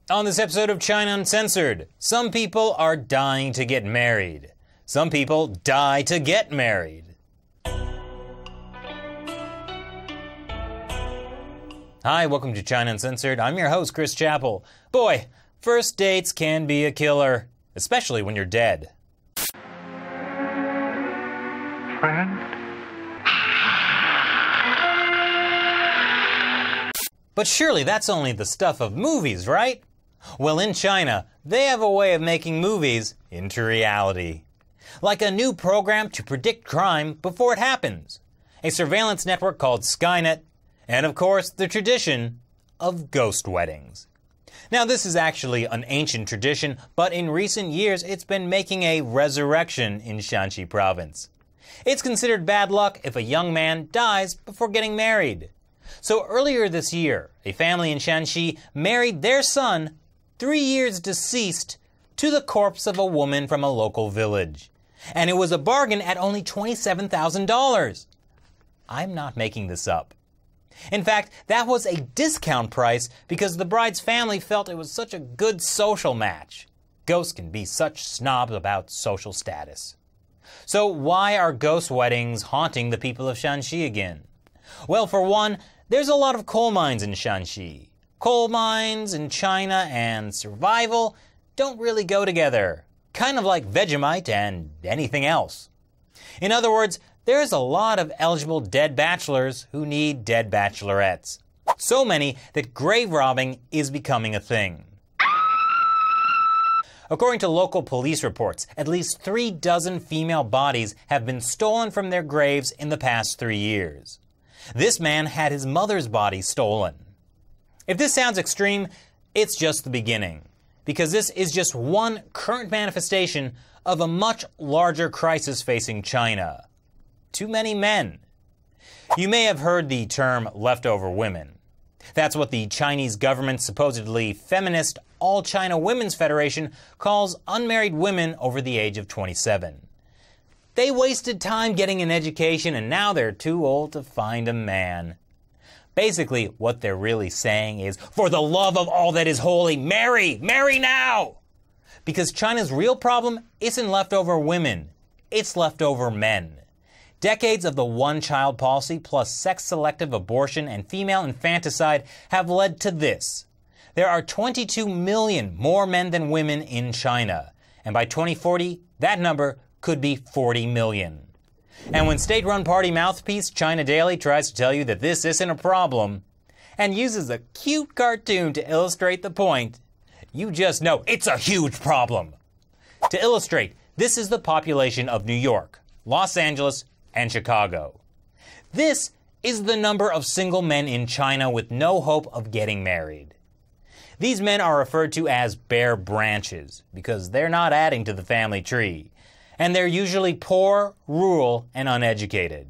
On this episode of China Uncensored, some people are dying to get married. Some people die to get married. Hi, welcome to China Uncensored. I'm your host, Chris Chappell. Boy, first dates can be a killer, especially when you're dead. Friend? But surely that's only the stuff of movies, right? Well, in China, they have a way of making movies into reality. Like a new program to predict crime before it happens, a surveillance network called Skynet, and of course the tradition of ghost weddings. Now this is actually an ancient tradition, but in recent years it's been making a resurrection in Shanxi province. It's considered bad luck if a young man dies before getting married. So earlier this year, a family in Shanxi married their son, 3 years deceased, to the corpse of a woman from a local village. And it was a bargain at only $27,000. I'm not making this up. In fact, that was a discount price because the bride's family felt it was such a good social match. Ghosts can be such snobs about social status. So why are ghost weddings haunting the people of Shanxi again? Well, for one, there's a lot of coal mines in Shanxi. Coal mines in China and survival don't really go together. Kind of like Vegemite and anything else. In other words, there's a lot of eligible dead bachelors who need dead bachelorettes. So many that grave robbing is becoming a thing. According to local police reports, at least 36 female bodies have been stolen from their graves in the past 3 years. This man had his mother's body stolen. If this sounds extreme, it's just the beginning, because this is just one current manifestation of a much larger crisis facing China. Too many men. You may have heard the term leftover women. That's what the Chinese government's supposedly feminist All China Women's Federation calls unmarried women over the age of 27. They wasted time getting an education and now they're too old to find a man. Basically, what they're really saying is, for the love of all that is holy, marry! Marry now! Because China's real problem isn't leftover women, it's leftover men. Decades of the one-child policy plus sex-selective abortion and female infanticide have led to this. There are 22 million more men than women in China, and by 2040, that number could be 40 million. And when state-run party mouthpiece China Daily tries to tell you that this isn't a problem, and uses a cute cartoon to illustrate the point, you just know it's a huge problem. To illustrate, this is the population of New York, Los Angeles, and Chicago. This is the number of single men in China with no hope of getting married. These men are referred to as bare branches because they're not adding to the family tree. And they're usually poor, rural, and uneducated.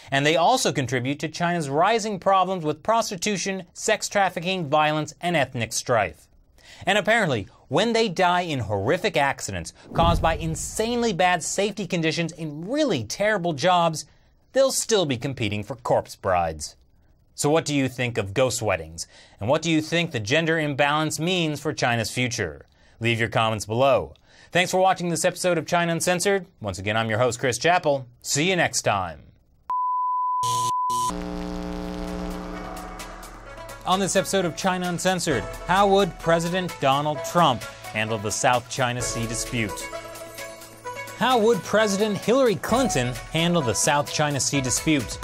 And they also contribute to China's rising problems with prostitution, sex trafficking, violence, and ethnic strife. And apparently, when they die in horrific accidents caused by insanely bad safety conditions in really terrible jobs, they'll still be competing for corpse brides. So what do you think of ghost weddings? And what do you think the gender imbalance means for China's future? Leave your comments below. Thanks for watching this episode of China Uncensored. Once again, I'm your host, Chris Chappell. See you next time. On this episode of China Uncensored, how would President Donald Trump handle the South China Sea dispute? How would President Hillary Clinton handle the South China Sea dispute?